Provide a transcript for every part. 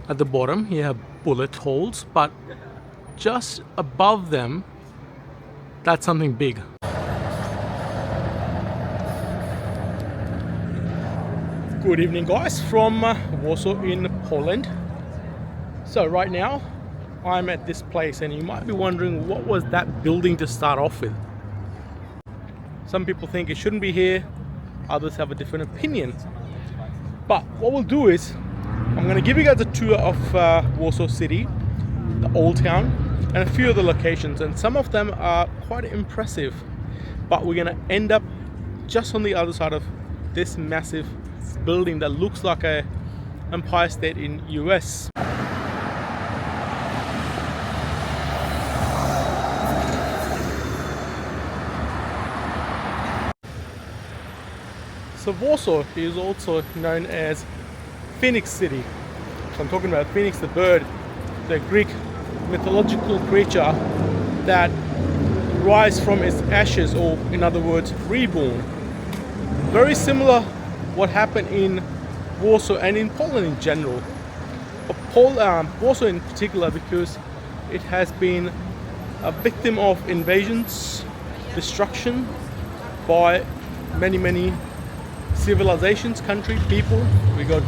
At the bottom, you have bullet holes, but just above them, that's something big. Good evening, guys, from Warsaw in Poland. So right now, I'm at this place, and you might be wondering, what was that building to start off with? Some people think it shouldn't be here, others have a different opinion. But what we'll do is, I'm going to give you guys a tour of Warsaw City, the Old Town, and a few other locations, and some of them are quite impressive. But we're going to end up just on the other side of this massive building that looks like a Empire State in US. So Warsaw is also known as Phoenix City. So I'm talking about Phoenix the bird, the Greek mythological creature that rise from its ashes, or in other words, reborn. Very similar what happened in Warsaw and in Poland in general. But Warsaw in particular, because it has been a victim of invasions, destruction by many civilizations, country, people. We got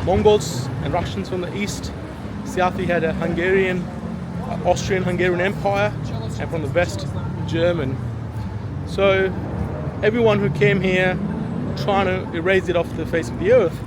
Mongols and Russians from the east. South, we had a Austrian-Hungarian Empire, and from the west, German. So everyone who came here trying to erase it off the face of the earth.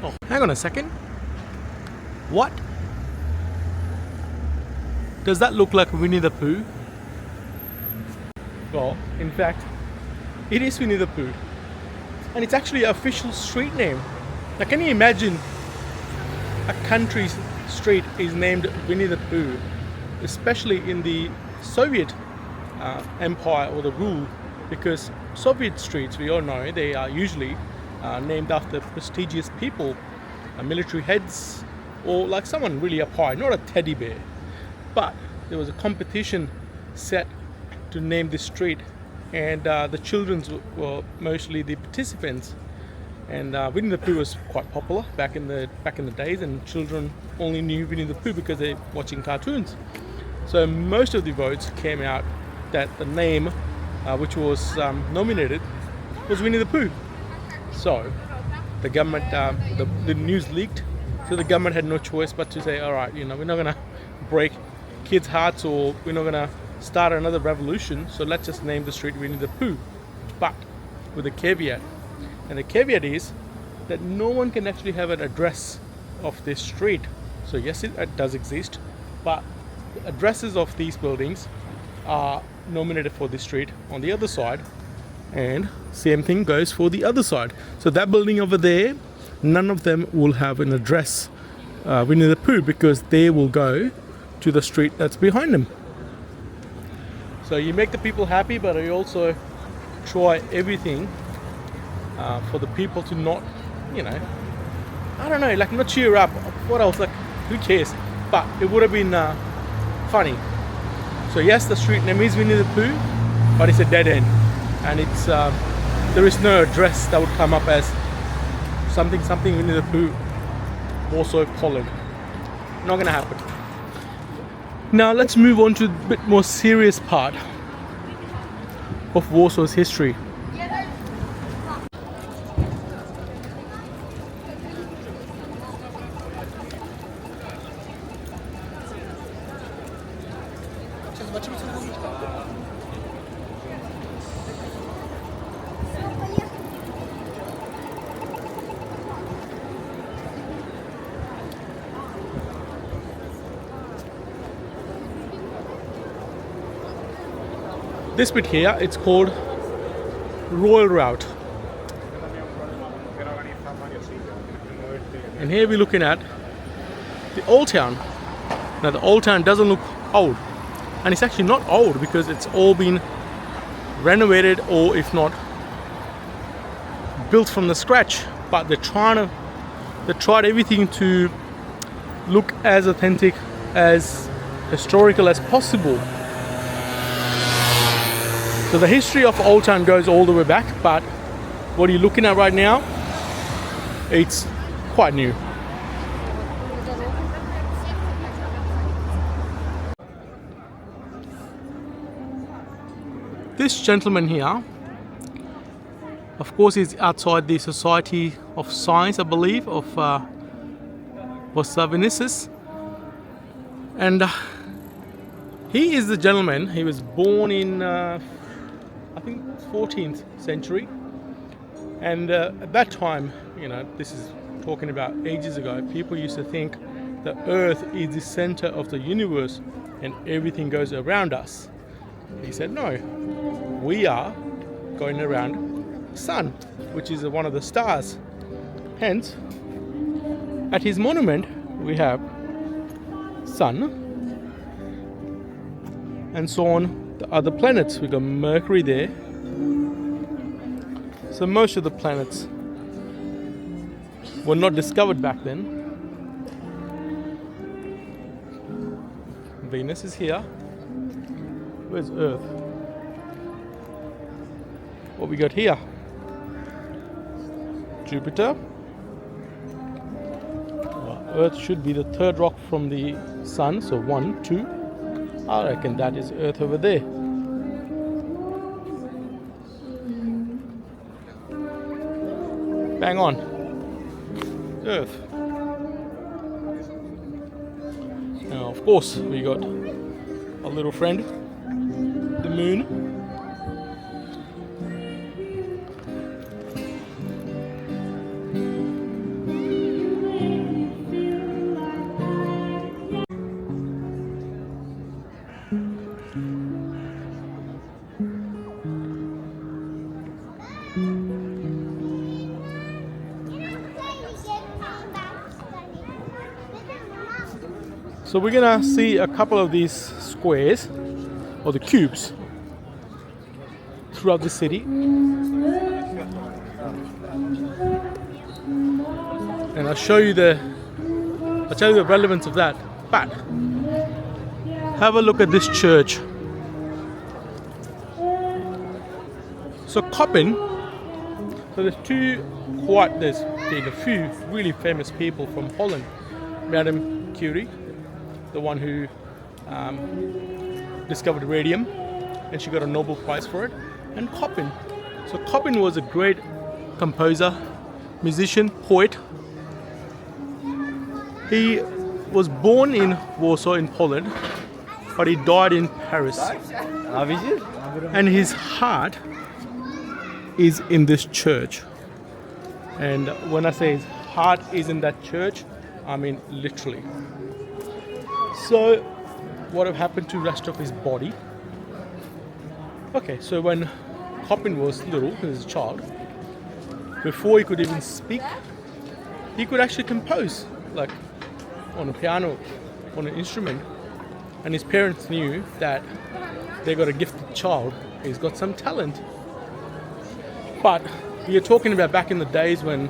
Oh, hang on a second. What? Does that look like Winnie the Pooh? Well, in fact, it is Winnie the Pooh. And it's actually an official street name. Now, can you imagine a country's street is named Winnie the Pooh? Especially in the Soviet Empire or the rule, because Soviet streets, we all know, they are usually named after prestigious people, military heads, or like someone really up high, not a teddy bear. But there was a competition set to name this street, and the children were mostly the participants. And Winnie the Pooh was quite popular back in the days, and children only knew Winnie the Pooh because they're watching cartoons. So most of the votes came out that the name which was nominated was Winnie the Pooh. So the government, the news leaked, so the government had no choice but to say, all right, we're not going to break kids' hearts, or we're not going to start another revolution, so let's just name the street Winnie the Pooh. But with a caveat. And the caveat is that no one can actually have an address of this street. So yes, it does exist, but the addresses of these buildings are nominated for this street on the other side, and same thing goes for the other side. So that building over there, none of them will have an address Winnie the Pooh, because they will go to the street that's behind them. So you make the people happy, but you also try everything for the people to not, I don't know, like not cheer up. What else? Like, who cares? But it would have been funny. So yes, the street name is Winnie the Pooh, but it's a dead end, and it's there is no address that would come up as something Winnie the Pooh, Warsaw, Poland. Not gonna happen. Now let's move on to a bit more serious part of Warsaw's history. This bit here, it's called Royal Route. And here we're looking at the old town. Now the old town doesn't look old, and it's actually not old because it's all been renovated, or if not built from the scratch. But they tried everything to look as authentic, as historical as possible. So the history of Old Town goes all the way back, but what you're looking at right now, it's quite new. This gentleman here, of course, is outside the Society of Science, I believe, of Warsaw, and he is the gentleman. He was born in I think 14th century, and at that time, you know, this is talking about ages ago, people used to think the Earth is the center of the universe and everything goes around us. He said, no, we are going around the sun, which is one of the stars. Hence, at his monument, we have sun, and so on the other planets. We got Mercury there. So most of the planets were not discovered back then. Venus is here. Where's Earth? What we got here? Jupiter. Earth should be the third rock from the sun, so 1, 2. I reckon that is Earth over there. Bang on. Earth. Now, of course, we got a little friend, the moon. So we're gonna see a couple of these squares, or the cubes, throughout the city. And I'll tell you the relevance of that. But have a look at this church. So Coppin, so there's been a few really famous people from Holland. Madame Curie, the one who discovered radium, and she got a Nobel Prize for it. And Coppin. So Coppin was a great composer, musician, poet. He was born in Warsaw in Poland, but he died in Paris. And his heart is in this church. And when I say his heart is in that church, I mean literally. So what have happened to the rest of his body? Okay, so when Coppin was little, he was a child, before he could even speak, he could actually compose, like on a piano, on an instrument. And his parents knew that they got a gifted child, he's got some talent. But we are talking about back in the days when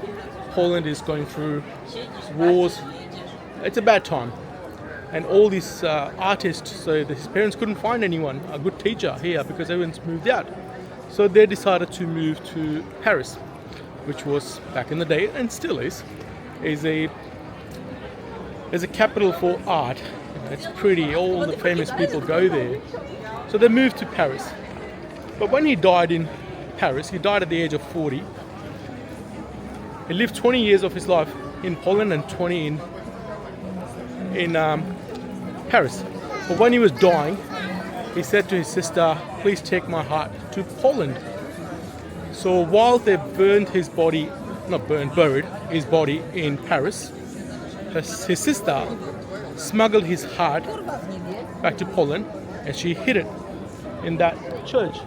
Poland is going through wars. It's a bad time. And all these artists, so his parents couldn't find anyone, a good teacher here, because everyone's moved out. So they decided to move to Paris, which was back in the day, and still is a capital for art. You know, it's pretty, all the famous people go there. So they moved to Paris. But when he died in Paris, he died at the age of 40. He lived 20 years of his life in Poland and 20 in Paris. But when he was dying, he said to his sister, please take my heart to Poland. So while they buried his body in Paris, his sister smuggled his heart back to Poland, and she hid it in that church.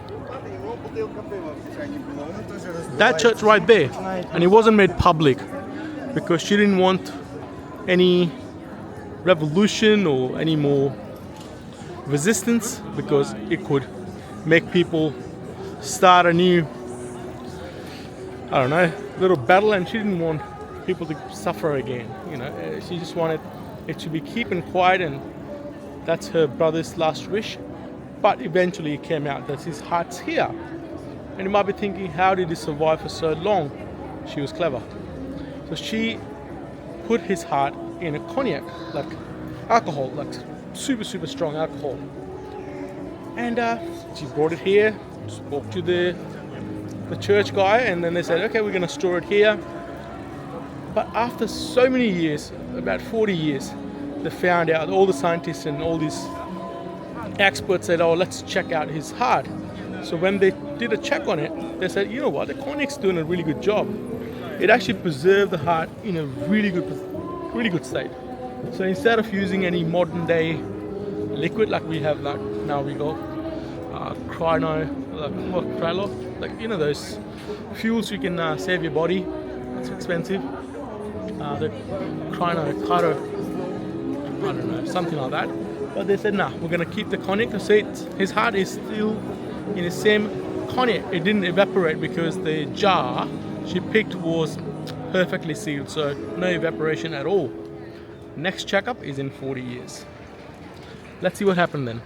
That church right there, and it wasn't made public. because she didn't want any revolution or any more resistance, because it could make people start a new, I don't know, little battle, and she didn't want people to suffer again. You know, she just wanted it to be keeping quiet, and that's her brother's last wish. But eventually it came out that his heart's here. And you might be thinking, how did he survive for so long? She was clever. So she put his heart in a cognac, like alcohol, like super, super strong alcohol. And she brought it here, spoke to the church guy, and then they said, okay, we're going to store it here. But after so many years, about 40 years, they found out, all the scientists and all these experts said, oh, let's check out his heart. So when they did a check on it, they said, you know what, the cognac's doing a really good job. It actually preserved the heart in a really good state. So instead of using any modern day liquid like we have, like now we got cryo, like, you know, those fuels you can save your body. It's expensive. The cryo, I don't know, something like that. But they said, nah, we're gonna keep the cognac. So his heart is still in the same cognac. It didn't evaporate because the jar she picked was perfectly sealed, so no evaporation at all. Next checkup is in 40 years. Let's see what happened then.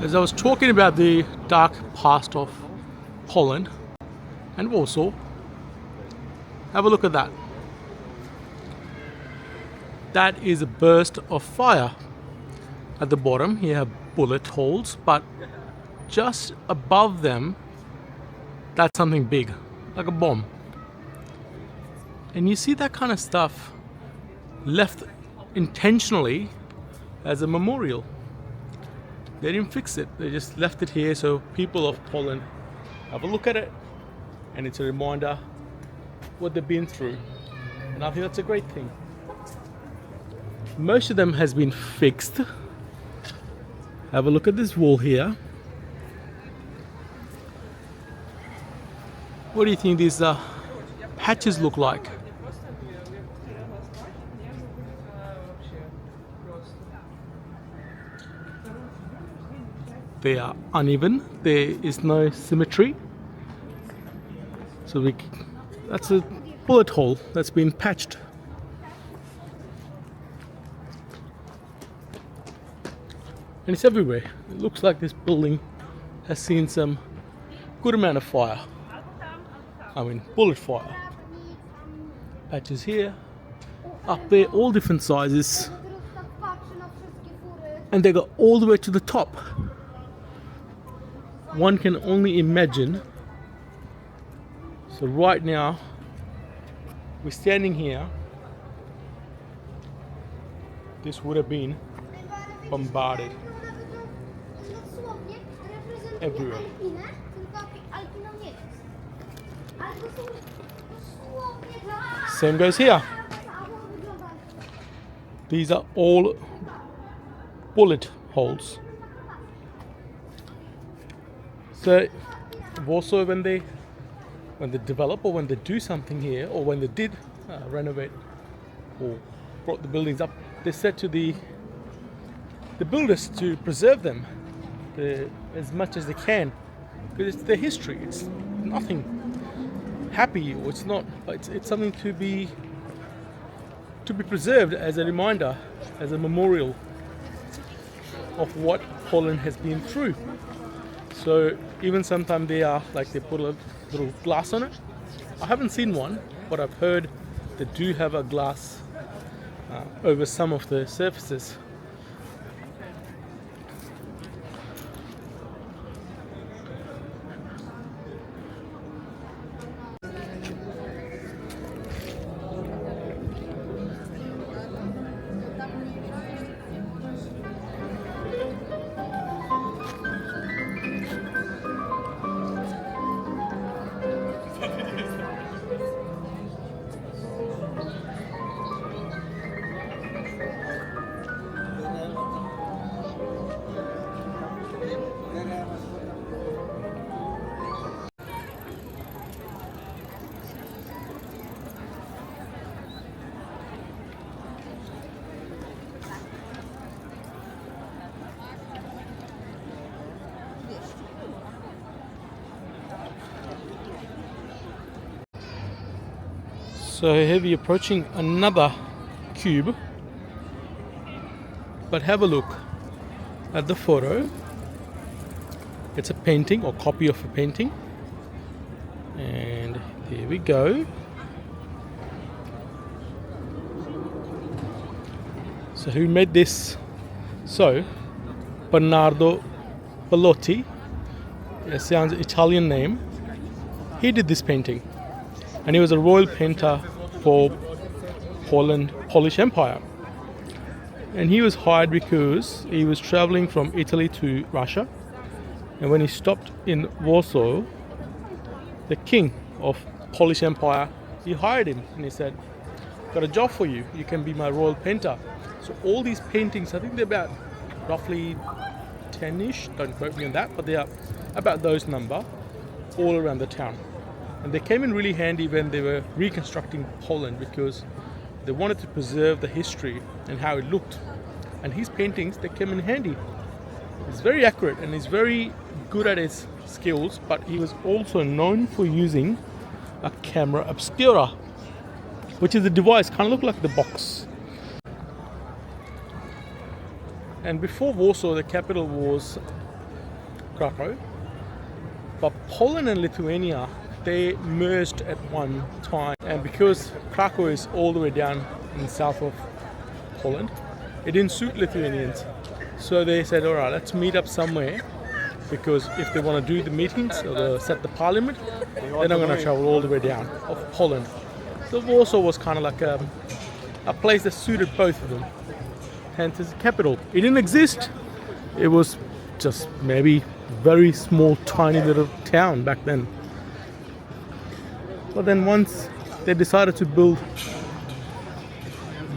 As I was talking about the dark past of Poland and Warsaw, have a look at that. That is a burst of fire. At the bottom you have bullet holes, but just above them, that's something big, like a bomb. And you see that kind of stuff left intentionally as a memorial. They didn't fix it, they just left it here so people of Poland have a look at it, and it's a reminder what they've been through. And I think that's a great thing. Most of them has been fixed. Have a look at this wall here. What do you think these patches look like? They are uneven. There is no symmetry. So that's a bullet hole that's been patched. And it's everywhere. It looks like this building has seen some good amount of fire. I mean, bullet fire. Patches here, up there, all different sizes. And they go all the way to the top. One can only imagine. So right now, we're standing here. This would have been bombarded everywhere. Same goes here. These are all bullet holes. So Warsaw, when they develop or when they do something here, or when they did renovate or brought the buildings up, they said to the builders to preserve them. as much as they can, because it's their history. It's nothing happy, or it's not. It's something to be preserved as a reminder, as a memorial of what Poland has been through. So even sometimes they put a little glass on it. I haven't seen one, but I've heard they do have a glass over some of the surfaces. So here we're approaching another cube, but have a look at the photo. It's a painting or copy of a painting, and there we go. So who made this? So Bernardo Bellotti, it sounds Italian name. He did this painting, and he was a royal painter for Polish Empire. And he was hired because he was traveling from Italy to Russia, and when he stopped in Warsaw, the king of Polish Empire, he hired him and he said, "Got a job for you, you can be my royal painter." So all these paintings, I think they're about roughly 10-ish, don't quote me on that, but they are about those number, all around the town. And they came in really handy when they were reconstructing Poland, because they wanted to preserve the history and how it looked. And his paintings, they came in handy. He's very accurate and he's very good at his skills, but he was also known for using a camera obscura, which is a device, kind of look like the box. And before Warsaw, the capital was Krakow. But Poland and Lithuania, they merged at one time, and because Krakow is all the way down in the south of Poland, it didn't suit Lithuanians. So they said, all right, let's meet up somewhere, because if they want to do the meetings or set the parliament, they're not going to travel all the way down of Poland. So Warsaw was kind of like a place that suited both of them, hence its capital. It didn't exist. It was just maybe very small, tiny little town back then. But then once they decided to build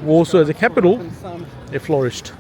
Warsaw as a capital, it flourished.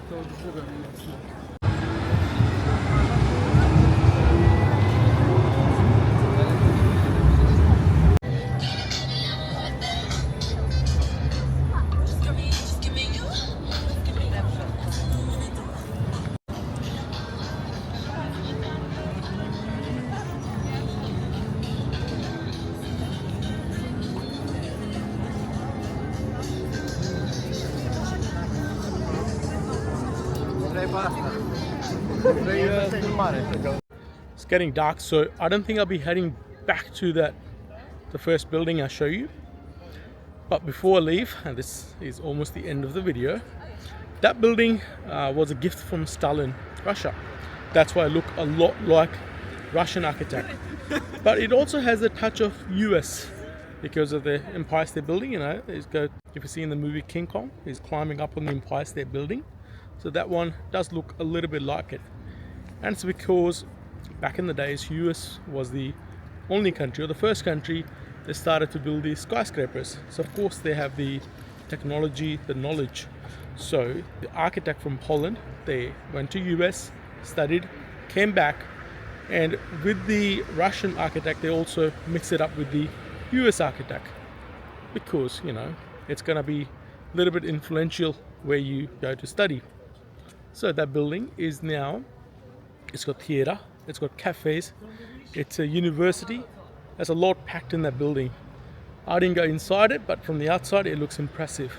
It's getting dark, so I don't think I'll be heading back to the first building I show you. But before I leave, and this is almost the end of the video, that building was a gift from Stalin, Russia. That's why I look a lot like Russian architect. But it also has a touch of US because of the Empire State Building. You know, if you see in the movie King Kong, he's climbing up on the Empire State Building. So that one does look a little bit like it. And it's because back in the days, US was the only country, or the first country, that started to build these skyscrapers. So of course they have the technology, the knowledge. So the architect from Poland, they went to US, studied, came back, and with the Russian architect, they also mix it up with the US architect, because, you know, it's going to be a little bit influential where you go to study. So that building is now It's got theatre, it's got cafes, it's a university. There's a lot packed in that building. I didn't go inside it, but from the outside it looks impressive.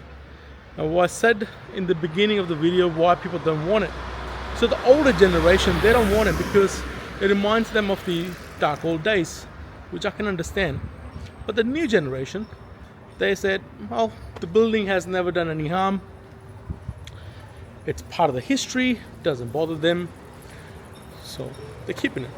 Now, what I said in the beginning of the video why people don't want it. So the older generation, they don't want it because it reminds them of the dark old days, which I can understand. But the new generation, they said, well, the building has never done any harm. It's part of the history, doesn't bother them. So they're keeping it.